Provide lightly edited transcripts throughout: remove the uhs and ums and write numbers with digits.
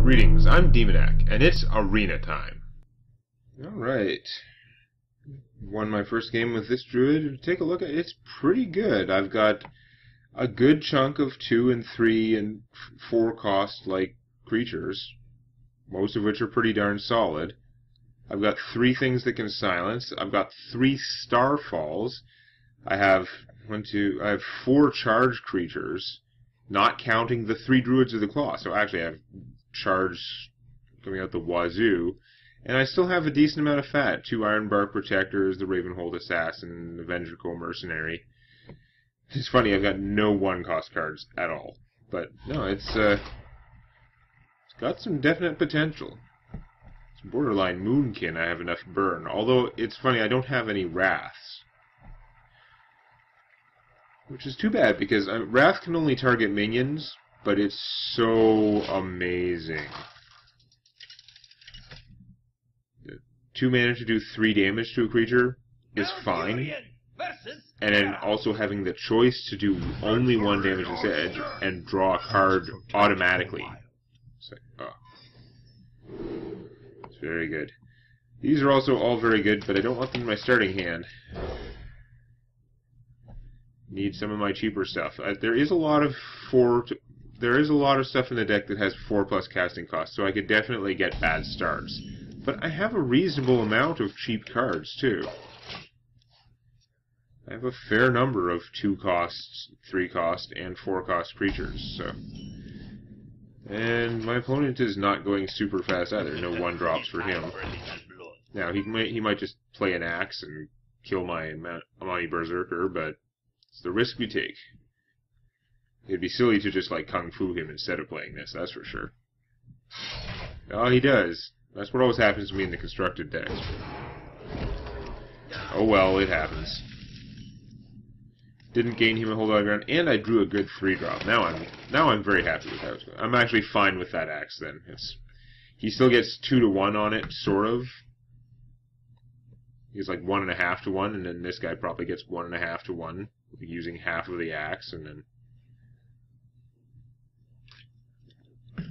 Greetings, I'm Demonac, and it's arena time. Alright. Won my first game with this Druid. Take a look at it. It's pretty good. I've got a good chunk of 2 and 3 and 4 cost like creatures, most of which are pretty darn solid. I've got 3 things that can silence. I've got 3 starfalls. I have 4 charge creatures, not counting the 3 Druids of the Claw. So actually I have charge coming out the wazoo. And I still have a decent amount of fat. 2 Ironbark Protectors, the Ravenhold Assassin, the Vengeful Mercenary. It's funny, I've got no 1-cost cards at all. But no, it's got some definite potential. It's borderline Moonkin. I have enough burn. Although, it's funny, I don't have any Wraths. Which is too bad, because Wrath can only target minions, but it's so amazing. 2 mana to do 3 damage to a creature is fine. And then also having the choice to do only 1 damage to edge and draw a card automatically. So, it's very good. These are also all very good, but I don't want them in my starting hand. Need some of my cheaper stuff. There is a lot of stuff in the deck that has 4+ casting costs, so I could definitely get bad starts. But I have a reasonable amount of cheap cards, too. I have a fair number of 2-cost, 3-cost, and 4-cost creatures, so... And my opponent is not going super fast either. No 1-drops for him. Now, he might just play an Axe and kill my Berserker, but it's the risk we take. It'd be silly to just, like, Kung Fu him instead of playing this, that's for sure. Oh, he does. That's what always happens to me in the constructed decks. Oh well, it happens. Didn't gain him a whole lot of ground, and I drew a good 3-drop. Now I'm very happy with that. I'm actually fine with that Axe then. He still gets 2 to 1 on it, sort of. He's like 1.5 to 1, and then this guy probably gets 1.5 to 1, using half of the Axe, and then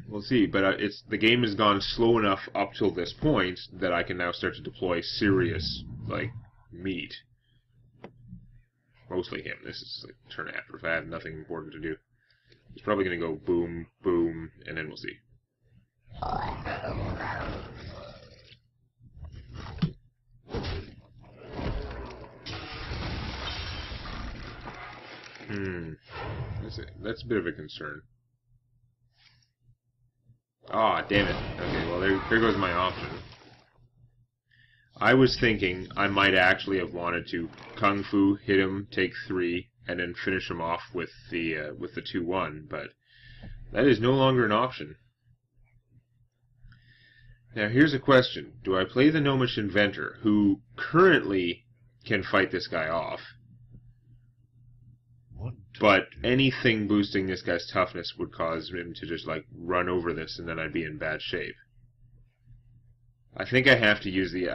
we'll see, but the game has gone slow enough up till this point that I can now start to deploy serious, like, meat. Mostly him. This is like turn after if I have nothing important to do. He's probably going to go boom, boom, and then we'll see. That's a bit of a concern. Ah, damn it. Okay, well, there goes my option. I was thinking I might actually have wanted to Kung Fu, hit him, take 3, and then finish him off with the 2-1, but that is no longer an option. Now, here's a question. Do I play the Gnomish Inventor, who currently can fight this guy off, but anything boosting this guy's toughness would cause him to just, like, run over this, and then I'd be in bad shape. I think I have to use it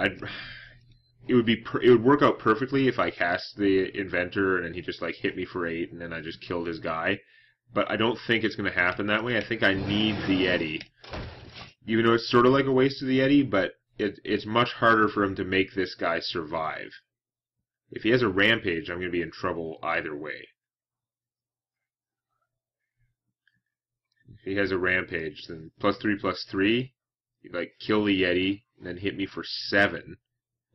would work out perfectly if I cast the Inventor, and then he just, like, hit me for 8, and then I just killed his guy. But I don't think it's going to happen that way. I think I need the Yeti. Even though it's sort of like a waste of the Yeti, but it's much harder for him to make this guy survive. If he has a Rampage, I'm going to be in trouble either way. If he has a Rampage, then +3/+3, like, kill the Yeti, and then hit me for 7,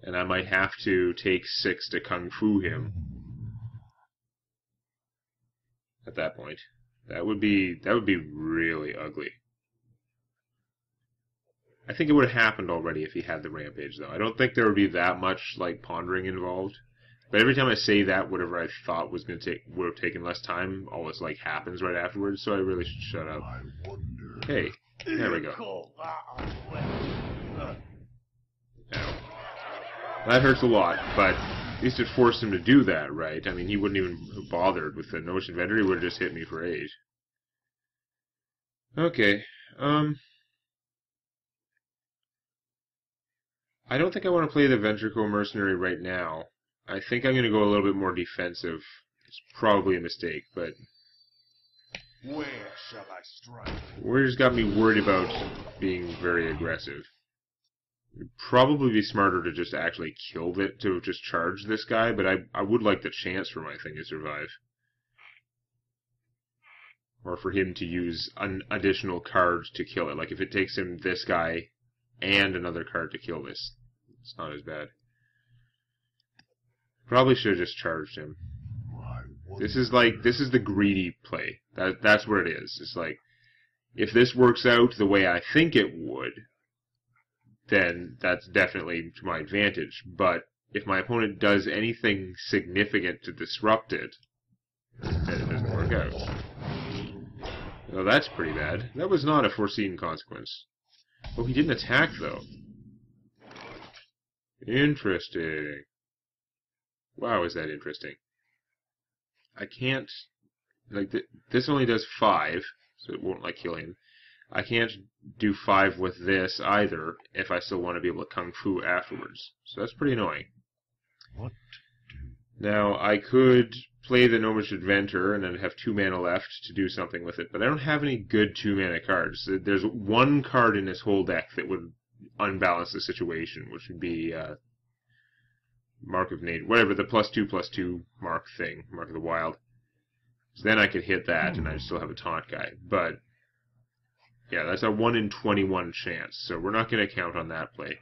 and I might have to take 6 to Kung Fu him. At that point. That would be really ugly. I think it would have happened already if he had the Rampage, though. I don't think there would be that much, like, pondering involved. But every time I say that, whatever I thought was going to would have taken less time always, like, happens right afterwards, so I really should shut up. Hey, there we go. Ow. That hurts a lot, but at least it forced him to do that, right? I mean, he wouldn't even have bothered with the Gnomish Inventor. He would have just hit me for 8. Okay, I don't think I want to play the Vengeful Mercenary right now. I think I'm going to go a little bit more defensive. It's probably a mistake, but Where shall I strike? Warriors got me worried about being very aggressive. It'd probably be smarter to just actually kill it, to just charge this guy, but I would like the chance for my thing to survive. Or for him to use an additional card to kill it. Like if it takes him this guy and another card to kill this, it's not as bad. Probably should have just charged him. This is the greedy play. That's what it is. It's like, if this works out the way I think it would, then that's definitely to my advantage. But if my opponent does anything significant to disrupt it, then it doesn't work out. Well, that's pretty bad. That was not a foreseen consequence. Oh, he didn't attack, though. Interesting. Wow, is that interesting. I can't... Like, this only does 5, so it won't, like, kill him. I can't do 5 with this either if I still want to be able to Kung Fu afterwards. So that's pretty annoying. What to do? Now, I could play the Gnomish Adventure and then have 2 mana left to do something with it, but I don't have any good 2 mana cards. There's one card in this whole deck that would unbalance the situation, which would be Mark of Nature, whatever, the +2/+2 mark thing, Mark of the Wild. So then I could hit that and I'd still have a taunt guy. But yeah, that's a 1 in 21 chance, so we're not going to count on that play.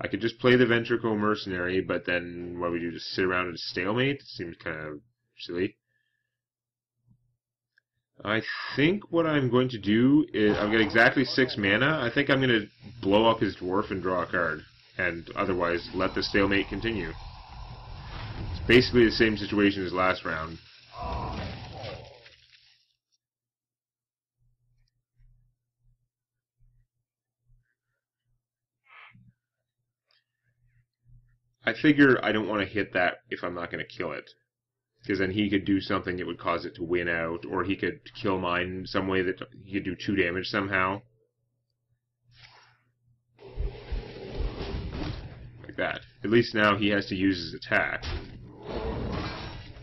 I could just play the Ventricle Mercenary, but then what we do, just sit around and stalemate? It seems kind of silly. I think what I'm going to do is, I've got exactly 6 mana. I think I'm going to blow up his dwarf and draw a card, and otherwise let the stalemate continue. It's basically the same situation as last round. I figure I don't want to hit that if I'm not going to kill it. Because then he could do something that would cause it to win out, or he could kill mine in some way that he could do 2 damage somehow. Like that. At least now he has to use his attack.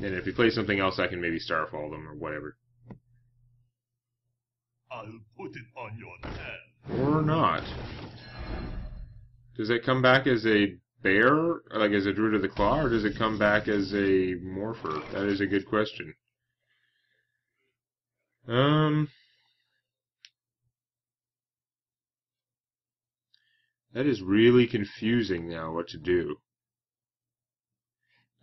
And if he plays something else, I can maybe Starfall them or whatever. I'll put it on your head. Or not. Does it come back as a bear, like as a Druid of the Claw, or does it come back as a Morpher? That is a good question. That is really confusing now what to do.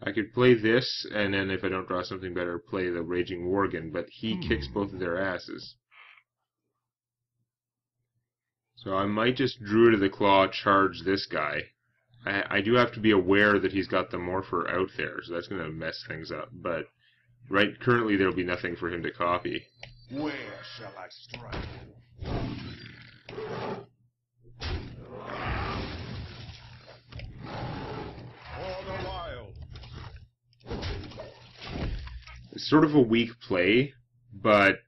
I could play this, and then if I don't draw something better, play the Raging Worgen, but he kicks both of their asses. So I might just Druid of the Claw charge this guy. I do have to be aware that he's got the Morpher out there, so that's going to mess things up. But currently there will be nothing for him to copy. Where shall I strike? For the wild. It's sort of a weak play, but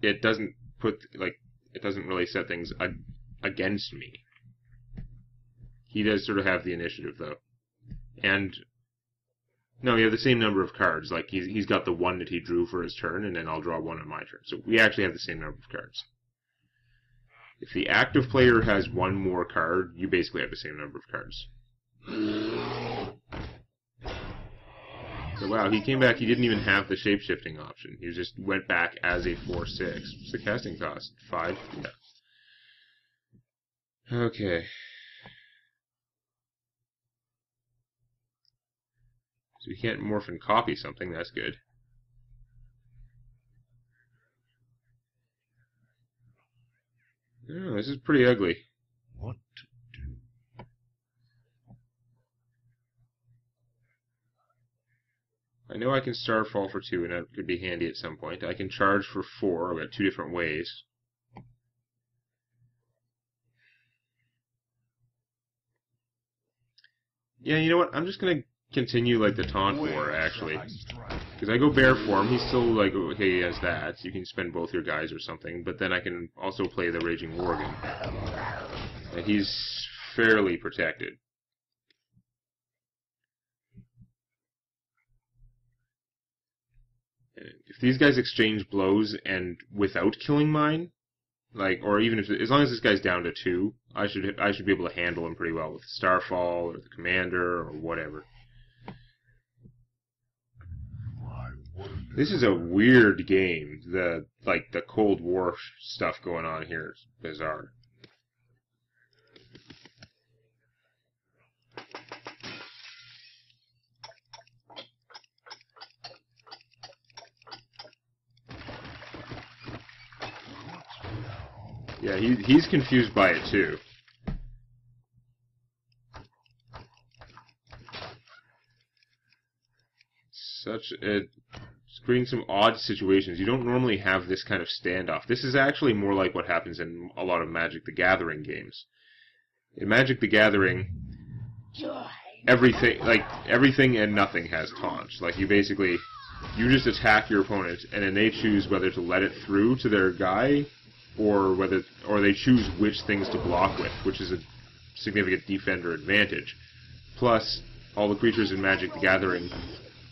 it doesn't it doesn't really set things against me. He does sort of have the initiative, though. And no, we have the same number of cards. Like, he's got the 1 that he drew for his turn, and then I'll draw 1 on my turn. So we actually have the same number of cards. If the active player has 1 more card, you basically have the same number of cards. So wow, he came back, he didn't even have the shape-shifting option. He just went back as a 4/6. What's the casting cost? 5? Yeah. Okay. So you can't morph and copy something, that's good. Oh, this is pretty ugly. What to do? I know I can Starfall for 2, and that could be handy at some point. I can charge for 4. I've got 2 different ways. Yeah, you know what? I'm just going to continue like the Taunt War, actually. Because I go Bear form, he's still like, okay, he has that. So you can spend both your guys or something. But then I can also play the Raging Worgen. And he's fairly protected. If these guys exchange blows and without killing mine, like, or even if, as long as this guy's down to 2, I should be able to handle him pretty well with Starfall or the Commander or whatever. This is a weird game. The Cold War stuff going on here is bizarre. Yeah, he's confused by it too. It's creating some odd situations. You don't normally have this kind of standoff. This is actually more like what happens in a lot of Magic the Gathering games. In Magic the Gathering, everything and nothing has taunts. Like, you just attack your opponent, and then they choose whether to let it through to their guy, or they choose which things to block with, which is a significant defender advantage. Plus, all the creatures in Magic the Gathering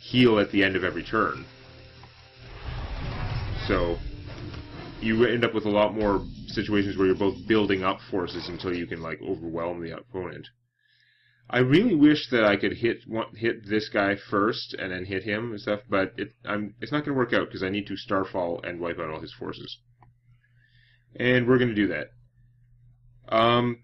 heal at the end of every turn. So you end up with a lot more situations where you're both building up forces until you can overwhelm the opponent. I really wish that I could hit this guy first and then hit him and stuff, but it's not going to work out because I need to Starfall and wipe out all his forces. And we're going to do that. I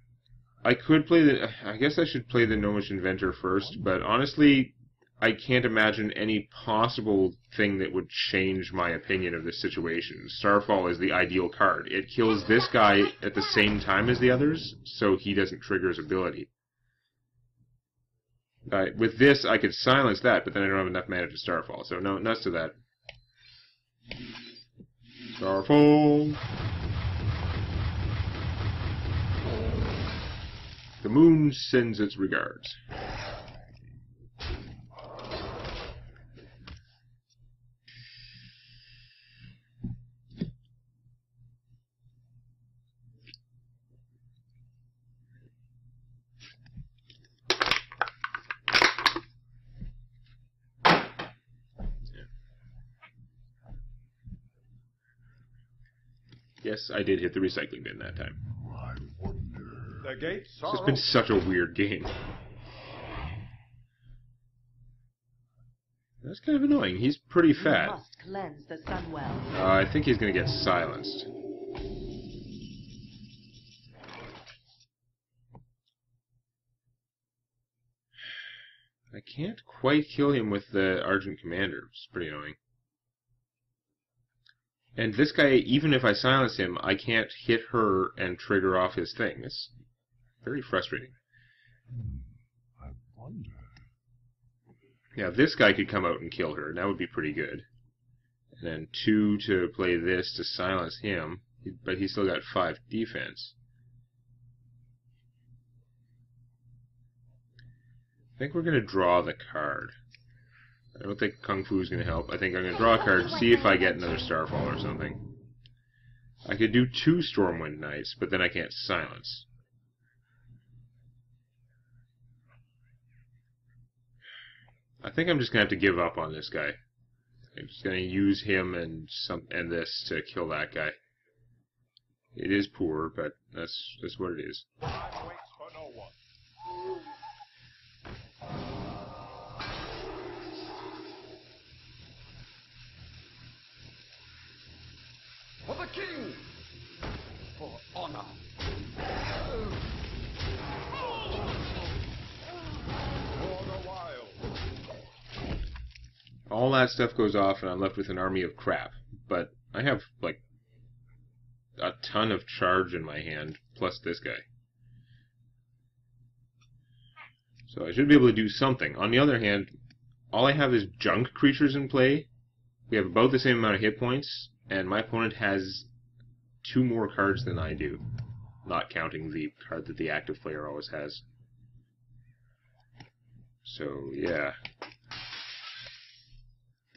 guess I should play the Gnomish Inventor first, but honestly, I can't imagine any possible thing that would change my opinion of this situation. Starfall is the ideal card. It kills this guy at the same time as the others, so he doesn't trigger his ability. With this, I could silence that, but then I don't have enough mana to Starfall, so no, nuts to that. Starfall! The moon sends its regards. Yes, I did hit the recycling bin that time. I wonder. The gates are It's just been such a weird game. That's kind of annoying. He's pretty fat. You must cleanse the Sunwell. I think he's going to get silenced. I can't quite kill him with the Argent Commander. It's pretty annoying. And this guy, even if I silence him, I can't hit her and trigger off his thing. It's very frustrating. I wonder. Yeah, this guy could come out and kill her, and that would be pretty good. And then 2 to play this to silence him, but he's still got 5 defense. I think we're going to draw the card. I don't think Kung Fu is going to help. I think I'm going to draw a card, see if I get another Starfall or something. I could do 2 Stormwind Knights, but then I can't silence. I think I'm just going to have to give up on this guy. I'm just going to use him and this to kill that guy. It is poor, but that's what it is. Time waits for no one. For the king! For honor! For the wild. All that stuff goes off and I'm left with an army of crap. But I have, a ton of charge in my hand, plus this guy. So I should be able to do something. On the other hand, all I have is junk creatures in play. We have about the same amount of hit points, and my opponent has 2 more cards than I do. Not counting the card that the active player always has. So, yeah.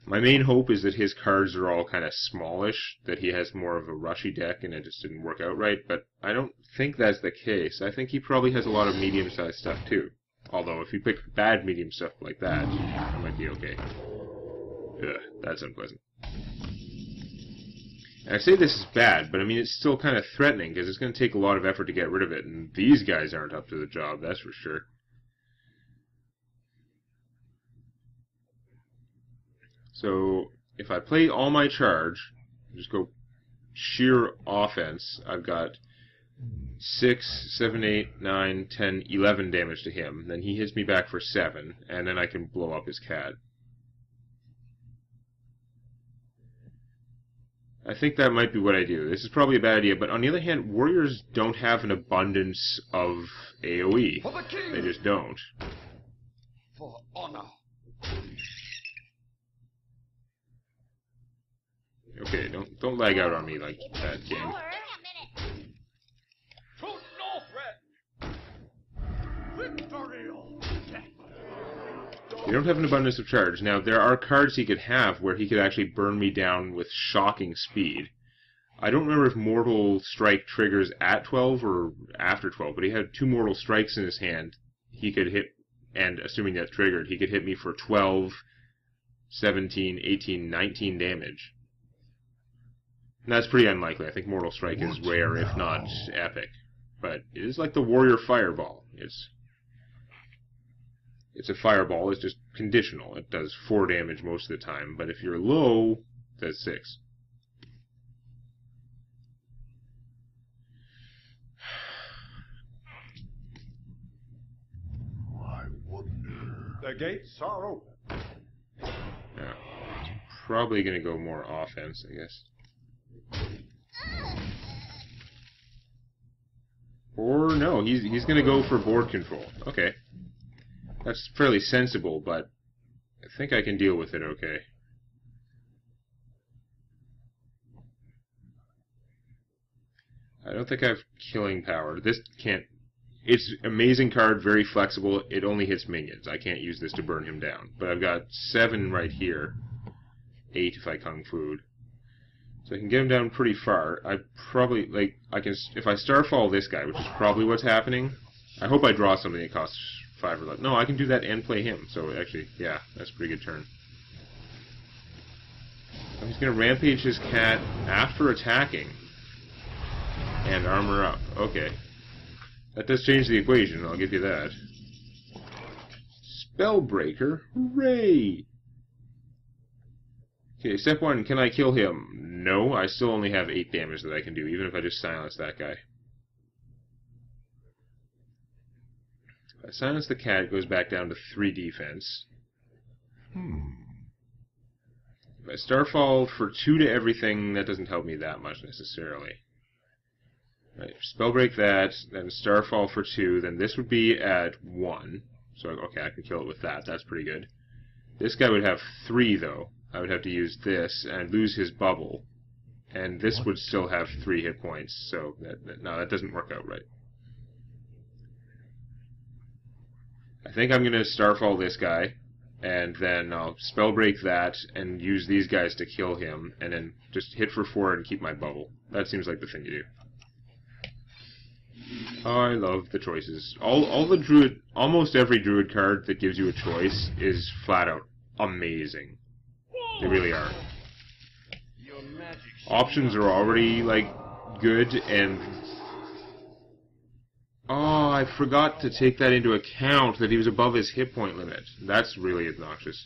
My main hope is that his cards are all kind of smallish, that he has more of a rushy deck and it just didn't work out right, but I don't think that's the case. I think he probably has a lot of medium-sized stuff too. Although if you pick bad medium stuff like that, that might be okay. Ugh, that's unpleasant. And I say this is bad, but I mean, it's still kind of threatening, because it's going to take a lot of effort to get rid of it, and these guys aren't up to the job, that's for sure. So, if I play all my charge, just go sheer offense, I've got 6, 7, 8, 9, 10, 11 damage to him. Then he hits me back for 7, and then I can blow up his cat. I think that might be what I do. This is probably a bad idea, but on the other hand, warriors don't have an abundance of AoE. For the king! They just don't. For honor. Okay, don't lag out on me like that, game. To Northred! Victory or death! You don't have an abundance of charge. Now, there are cards he could have where he could actually burn me down with shocking speed. I don't remember if Mortal Strike triggers at 12 or after 12, but he had 2 Mortal Strikes in his hand. He could hit, and assuming that triggered, he could hit me for 12, 17, 18, 19 damage. And that's pretty unlikely. I think Mortal Strike is rare, if not epic. But it is like the Warrior Fireball. It's a fireball, it's just conditional. It does 4 damage most of the time, but if you're low, that's 6. I wonder. The gates are open. Yeah. Probably going to go more offense, I guess. Or no, he's going to go for board control. Okay. That's fairly sensible, but I think I can deal with it okay. I don't think I have killing power. This can't... It's amazing card, very flexible. It only hits minions. I can't use this to burn him down. But I've got 7 right here. 8 if I Kung Fu'd. So I can get him down pretty far. I probably, like, I can... If I Starfall this guy, which is probably what's happening, I hope I draw something that costs 5 or less. No, I can do that and play him. So actually, yeah, that's a pretty good turn. He's going to Rampage his cat after attacking. And armor up. Okay. That does change the equation, I'll give you that. Spellbreaker? Hooray! Okay, step 1, can I kill him? No, I still only have 8 damage that I can do, even if I just silence that guy. If I silence the cat, it goes back down to 3 defense. If I Starfall for 2 to everything, that doesn't help me that much necessarily. Right, Spellbreak that, then Starfall for 2, then this would be at 1. So, okay, I can kill it with that. That's pretty good. This guy would have 3, though. I would have to use this and lose his bubble. And this would still have 3 hit points, so no, that doesn't work out right. I think I'm going to Starfall this guy, and then I'll Spellbreak that and use these guys to kill him, and then just hit for 4 and keep my bubble. That seems like the thing to do. I love the choices. All the Druid, almost every Druid card that gives you a choice is flat out amazing. They really are. Options are already, like, good, and... Oh, I forgot to take that into account, that he was above his hit point limit. That's really obnoxious.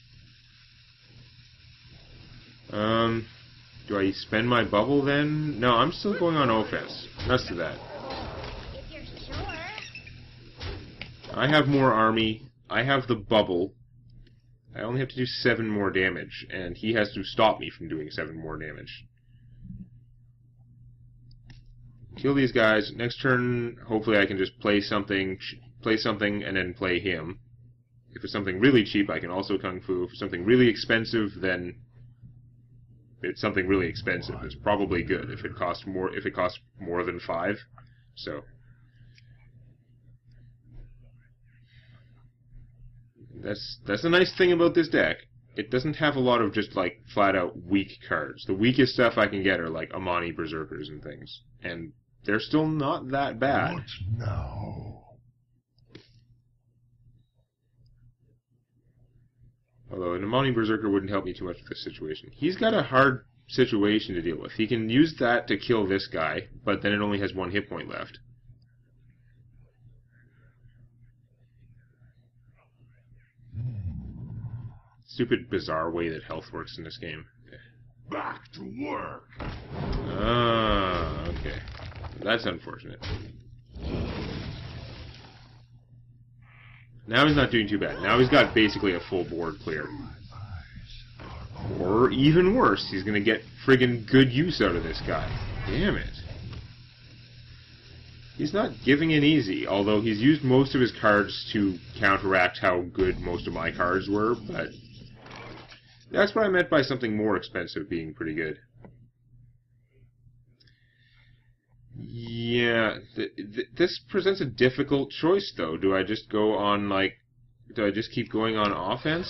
Do I spend my bubble then? No, I'm still going on offense. Nuts to that. I have more army. I have the bubble. I only have to do 7 more damage, and he has to stop me from doing 7 more damage. Kill these guys. Next turn, hopefully I can just play something, and then play him. If it's something really cheap, I can also Kung Fu. If it's something really expensive, then it's something really expensive. It's probably good if it costs more than 5. So that's the nice thing about this deck. It doesn't have a lot of just, like, flat-out weak cards. The weakest stuff I can get are, like, Amani Berserkers and things. And they're still not that bad. What now? Although an Amani Berserker wouldn't help me too much with this situation. He's got a hard situation to deal with. He can use that to kill this guy, but then it only has 1 hit point left. Stupid, bizarre way that health works in this game. Back to work. Ah, okay. That's unfortunate. Now he's not doing too bad. Now he's got basically a full board clear. Or even worse, he's gonna get friggin' good use out of this guy. Damn it. He's not giving in easy, although he's used most of his cards to counteract how good most of my cards were, but that's what I meant by something more expensive being pretty good. Yeah, this presents a difficult choice, though. Do I just go on, like, do I just keep going on offense?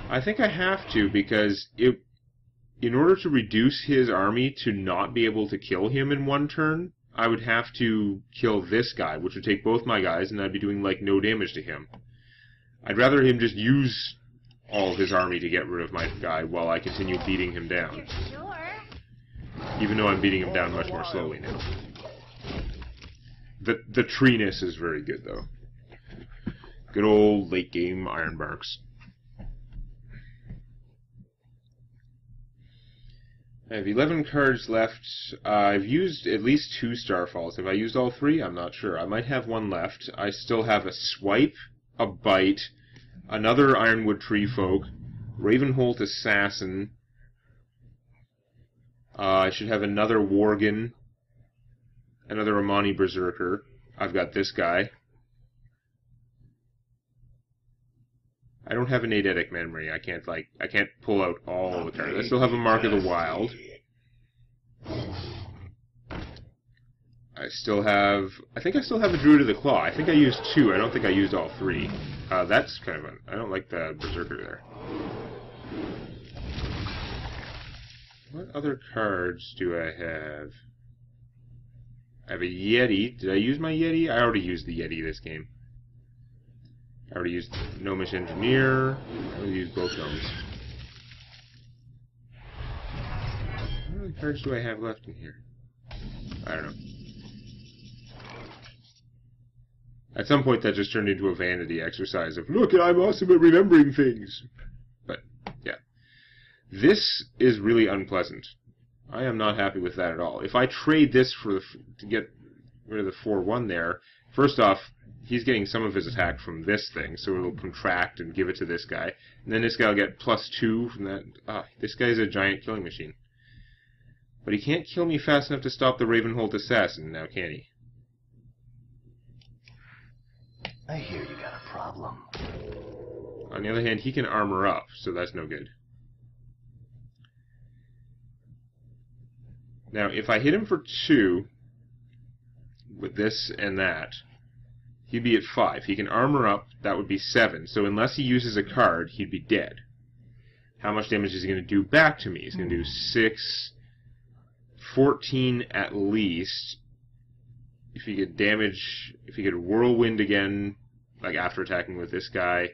I think I have to, because in order to reduce his army to not be able to kill him in 1 turn, I would have to kill this guy, which would take both my guys, and I'd be doing, like, no damage to him. I'd rather him just use all of his army to get rid of my guy while I continue beating him down. Sure. Even though I'm beating him down much more slowly now. The treeness is very good, though. Good old late game Ironbarks. I have 11 cards left. I've used at least 2 Starfalls. Have I used all 3? I'm not sure. I might have 1 left. I still have a Swipe, a Bite, another Ironwood Tree Folk, Ravenholt Assassin. I should have another Worgen, another Amani Berserker. I've got this guy. I don't have an eidetic memory. I can't pull out all the cards. I still have a Mark of the Wild. I think I still have a Druid of the Claw. I think I used 2. I don't think I used all 3. That's kind of I don't like the Berserker there. What other cards do I have? I have a Yeti. Did I use my Yeti? I already used the Yeti this game. I already used Gnomish Engineer. I already used both gnomes. How many cards do I have left in here? I don't know. At some point that just turned into a vanity exercise of, look, I'm awesome at remembering things. But, yeah. This is really unpleasant. I am not happy with that at all. If I trade this to get rid of the 4-1 there, first off, he's getting some of his attack from this thing, so it'll contract and give it to this guy. And then this guy will get +2 from that. This guy's a giant killing machine. But he can't kill me fast enough to stop the Ravenholt Assassin, now can he? I hear you got a problem. On the other hand, he can armor up, so that's no good. Now, if I hit him for 2, with this and that, he'd be at 5. He can armor up, that would be 7. So unless he uses a card, he'd be dead. How much damage is he going to do back to me? He's going to do 6, 14 at least. If he could damage, if he could whirlwind again, like after attacking with this guy,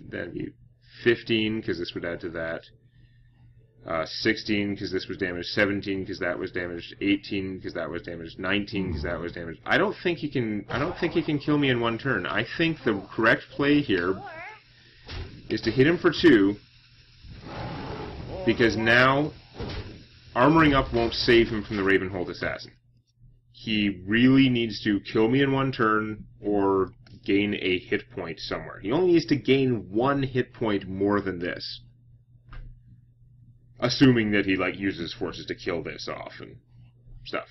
that'd be 15, because this would add to that. 16 because this was damaged, 17 because that was damaged, 18 because that was damaged, 19 because that was damaged. I don't think he can kill me in 1 turn. I think the correct play here is to hit him for 2, because now armoring up won't save him from the Ravenholt Assassin. He really needs to kill me in 1 turn or gain a hit point somewhere. He only needs to gain 1 hit point more than this. Assuming that he, like, uses forces to kill this off and stuff.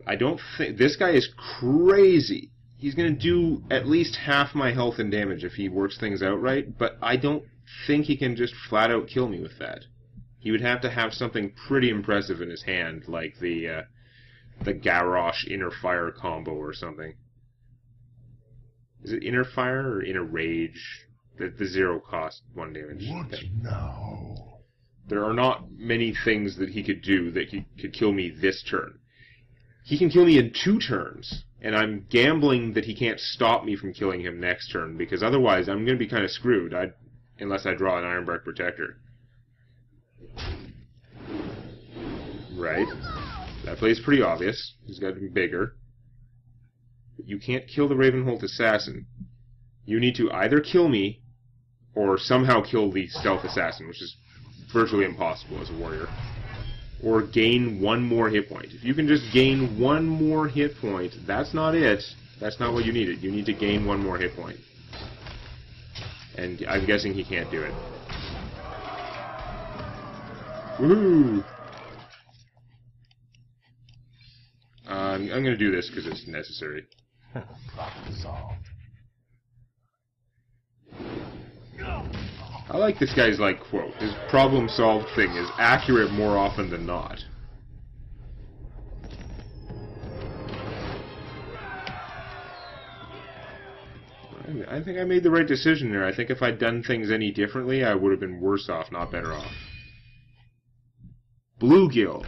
I don't think... This guy is crazy. He's going to do at least half my health and damage if he works things out right, but I don't think he can just flat out kill me with that. He would have to have something pretty impressive in his hand, like the Garrosh Inner Fire combo or something. Is it Inner Fire or Inner Rage? The 0 cost 1 damage. What now? There are not many things that he could do that he could kill me this turn. He can kill me in 2 turns, And I'm gambling that he can't stop me from killing him next turn, because otherwise I'm going to be kind of screwed, unless I draw an Ironbark Protector. Right. That play's pretty obvious. He's got to be bigger. But you can't kill the Ravenholt Assassin. You need to either kill me, or somehow kill the Stealth Assassin, which is virtually impossible as a warrior. Or gain one more hit point. If you can just gain one more hit point, that's not it. That's not what you needed. You need to gain one more hit point. And I'm guessing he can't do it. Woohoo! I'm going to do this because it's necessary. Problem solved. I like this guy's, like, quote. His problem solved thing is accurate more often than not. I think I made the right decision there. I think if I'd done things any differently, I would have been worse off, not better off. Bluegill.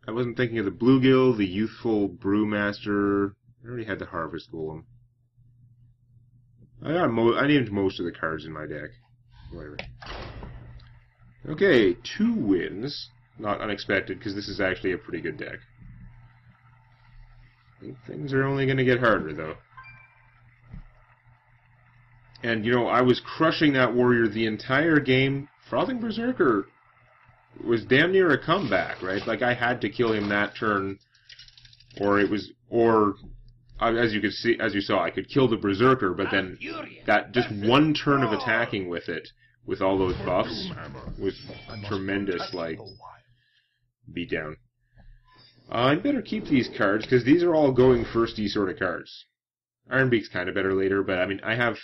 I wasn't thinking of the Bluegill, the Youthful Brewmaster. I already had the Harvest Golem. I named most of the cards in my deck. Whatever. Okay, 2 wins. Not unexpected, because this is actually a pretty good deck. I think things are only going to get harder, though. And, you know, I was crushing that warrior the entire game. Frothing Berserker was damn near a comeback, right? Like, I had to kill him that turn, as you could see, as you saw, I could kill the Berserker, but then that just one turn of attacking with it, with all those buffs, was tremendous, like, beatdown. I'd better keep these cards, because these are all going firsty sort of cards. Ironbeak's kind of better later, but I mean, I have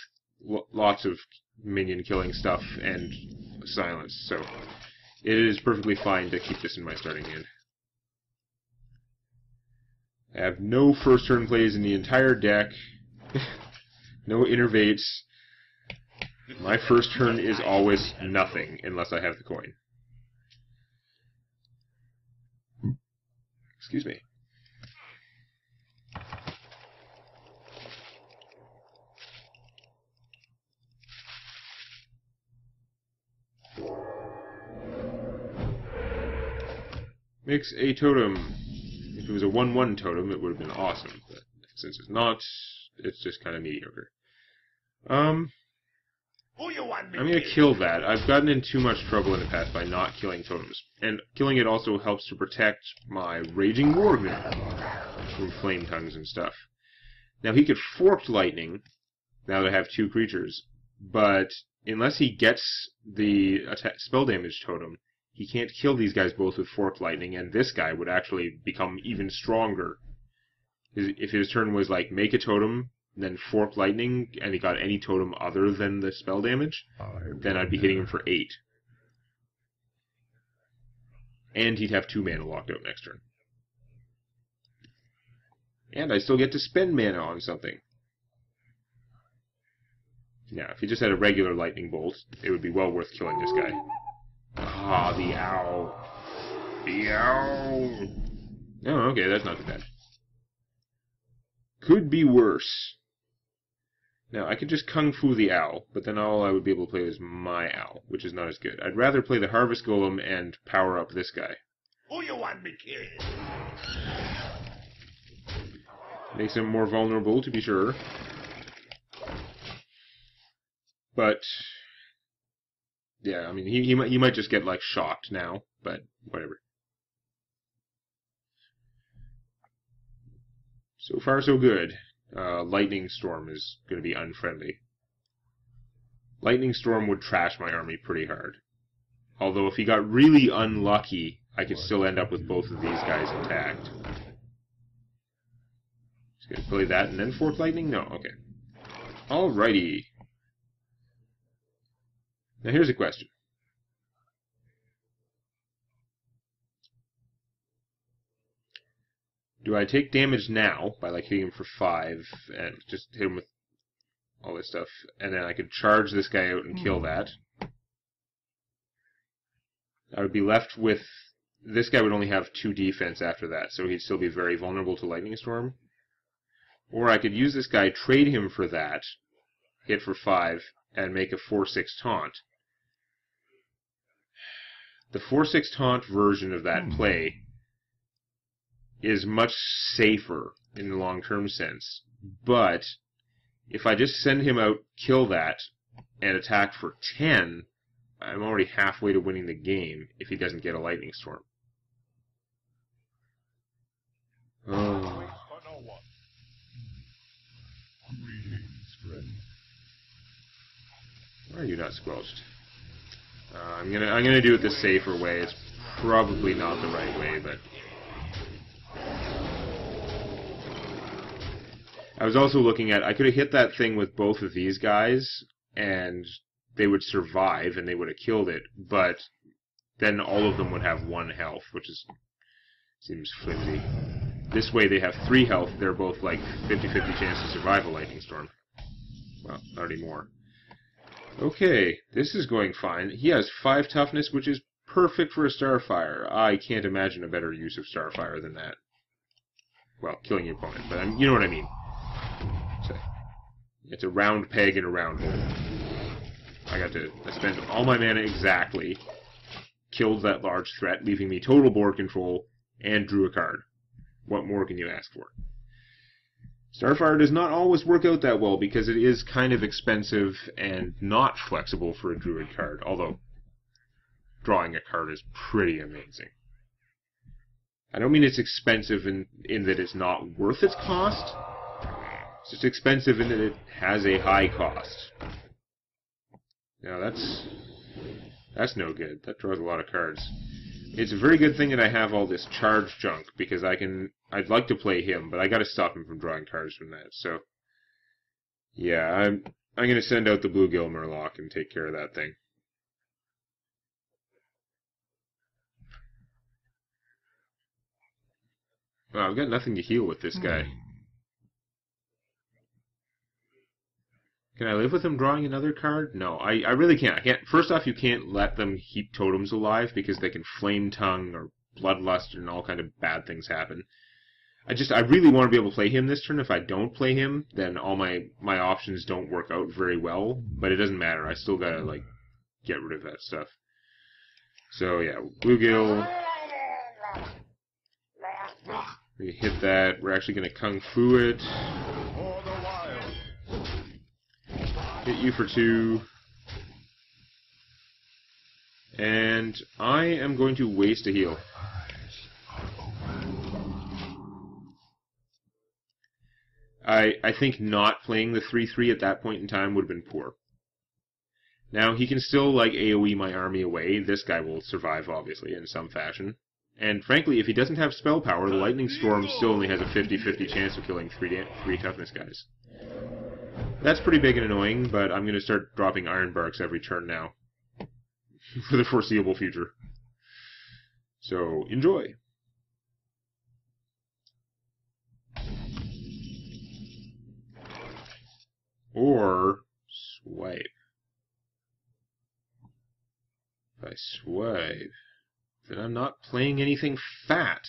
lots of minion killing stuff and silence, so it is perfectly fine to keep this in my starting hand. I have no first turn plays in the entire deck. No innervates. My first turn is always nothing, unless I have the coin. Excuse me. Mix a totem. If it was a 1/1 totem, it would have been awesome, but since it's not, it's just kind of mediocre. I'm going to kill that. I've gotten in too much trouble in the past by not killing totems. And killing it also helps to protect my Raging Wargman from Flame Tongues and stuff. Now, he could Forked Lightning, now that I have 2 creatures, but unless he gets the spell damage totem, he can't kill these guys both with Forked Lightning, and this guy would actually become even stronger. If his turn was like, make a totem, then Forked Lightning, and he got any totem other than the spell damage, then I'd be hitting him for 8. And he'd have 2 mana locked out next turn. And I still get to spend mana on something. Now, if he just had a regular Lightning Bolt, it would be well worth killing this guy. Ah, the owl. The owl. Oh, okay, that's not too bad. Could be worse. Now, I could just Kung Fu the owl, but then all I would be able to play is my owl, which is not as good. I'd rather play the Harvest Golem and power up this guy. Who you want me kill? Makes him more vulnerable, to be sure. But yeah, I mean, he might just get, like, shocked now, but whatever. So far, so good. Lightning Storm is going to be unfriendly. Lightning Storm would trash my army pretty hard. Although if he got really unlucky, I could still end up with both of these guys intact. Just going to play that and then Forked Lightning? No, okay. Alrighty. Now here's a question. Do I take damage now by like hitting him for 5 and just hit him with all this stuff, and then I could charge this guy out and kill that? I would be left with... This guy would only have 2 defense after that, so he'd still be very vulnerable to Lightning Storm. Or I could use this guy, trade him for that, hit for 5, and make a 4-6 taunt. The 4-6 taunt version of that play is much safer in the long-term sense. But if I just send him out, kill that, and attack for 10, I'm already halfway to winning the game if he doesn't get a lightning storm. Oh. Why are you not squelched? I'm gonna do it the safer way. It's probably not the right way, but I was also looking at, I could have hit that thing with both of these guys, and they would survive, and they would have killed it, but then all of them would have 1 health, which seems flimsy. This way they have 3 health, they're both like 50-50 chance to survive a lightning storm. Well, not anymore. Okay, this is going fine. He has 5 toughness, which is perfect for a Starfire. I can't imagine a better use of Starfire than that. Well, killing your opponent, but you know what I mean. It's a round peg in a round hole. I spent all my mana exactly, killed that large threat, leaving me total board control, and drew a card. What more can you ask for? Starfire does not always work out that well because it is kind of expensive and not flexible for a Druid card, although drawing a card is pretty amazing. I don't mean it's expensive in that it's not worth its cost. It's just expensive in that it has a high cost. Now that's no good. That draws a lot of cards. It's a very good thing that I have all this charge junk, because I'd like to play him, but I gotta stop him from drawing cards from that, so yeah, I'm gonna send out the Bluegill Murloc and take care of that thing. Wow, I've got nothing to heal with this guy. Can I live with him drawing another card? No, I really can't. I can't. First off, you can't let them keep totems alive because they can flame tongue or bloodlust and all kind of bad things happen. I really want to be able to play him this turn. If I don't play him, then all my options don't work out very well. But it doesn't matter. I still gotta get rid of that stuff. So yeah, Bluegill. We hit that. We're actually gonna Kung Fu it. Hit you for 2. And I am going to waste a heal. I think not playing the 3/3 at that point in time would have been poor. Now, he can still, AoE my army away. This guy will survive, obviously, in some fashion. And frankly, if he doesn't have spell power, the Lightning Storm still only has a 50-50 chance of killing 3 toughness guys. That's pretty big and annoying, but I'm going to start dropping Iron Barks every turn now. For the foreseeable future. So, enjoy. Or swipe. If I swipe, then I'm not playing anything fat.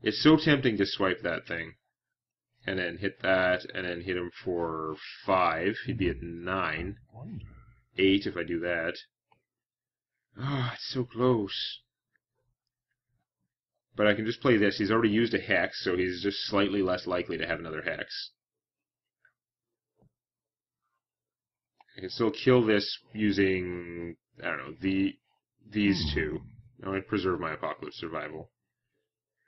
It's so tempting to swipe that thing. And then hit that, and then hit him for 5. He'd be at 9. 8 if I do that. Ah, it's so close. But I can just play this. He's already used a Hex, so he's just slightly less likely to have another Hex. I can still kill this using, I don't know, these 2. I'm going to preserve my Apocalypse Survival.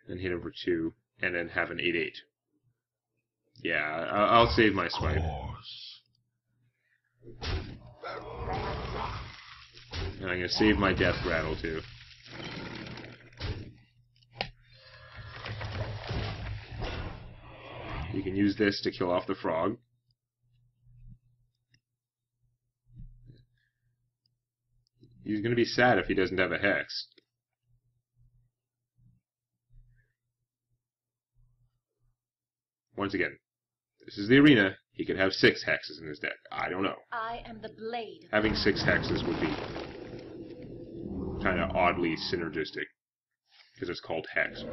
And hit him for 2, and then have an 8/8. Yeah, I'll save my swipe. And I'm going to save my Death Rattle, too. You can use this to kill off the frog. He's going to be sad if he doesn't have a Hex. Once again, this is the arena. He could have 6 hexes in his deck. I don't know. I am the blade. Having 6 hexes would be kind of oddly synergistic, because it's called Hex.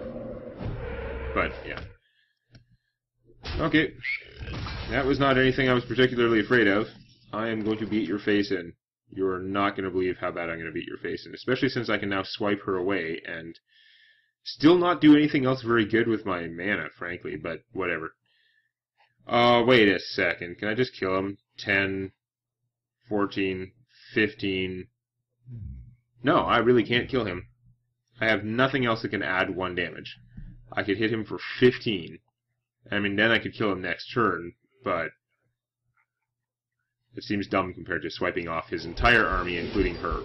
But, yeah. Okay. That was not anything I was particularly afraid of. I am going to beat your face in. You're not going to believe how bad I'm going to beat your face in, especially since I can now swipe her away and still not do anything else very good with my mana, frankly, but whatever. Wait a second. Can I just kill him? 10, 14, 15... No, I really can't kill him. I have nothing else that can add 1 damage. I could hit him for 15. I mean, then I could kill him next turn, but it seems dumb compared to swiping off his entire army, including her.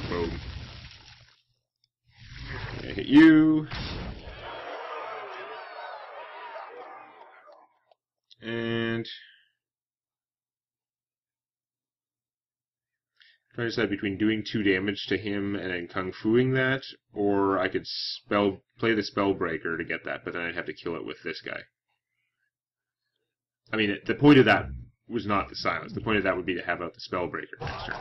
Boom. I hit you. And I'm trying to decide between doing 2 damage to him and then kung fuing that, or I could play the Spellbreaker to get that, but then I'd have to kill it with this guy. I mean, the point of that was not the silence. The point of that would be to have out the Spellbreaker next turn.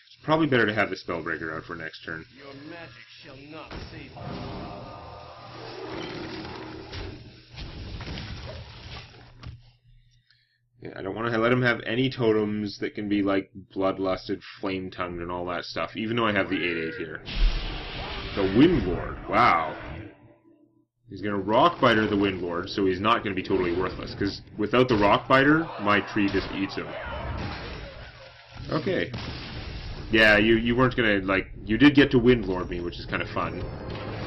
It's probably better to have the Spellbreaker out for next turn. Your magic shall not save you. Yeah, I don't want to let him have any totems that can be like bloodlusted, flame-tongued, and all that stuff, even though I have the 8/8 here. The Windlord, wow. He's going to Rockbiter the Windlord, so he's not going to be totally worthless, because without the Rockbiter, my tree just eats him. Okay. Yeah, you weren't going to, like, you did get to Windlord me, which is kind of fun.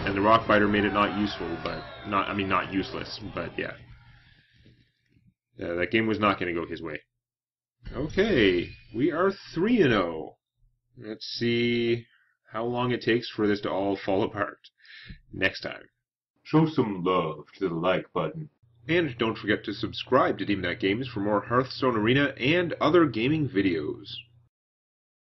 And the Rockbiter made it not useful, but, not useless, but yeah. That game was not going to go his way. Okay, we are 3-0. Let's see how long it takes for this to all fall apart next time. Show some love to the like button. And don't forget to subscribe to Demonac Games for more Hearthstone Arena and other gaming videos.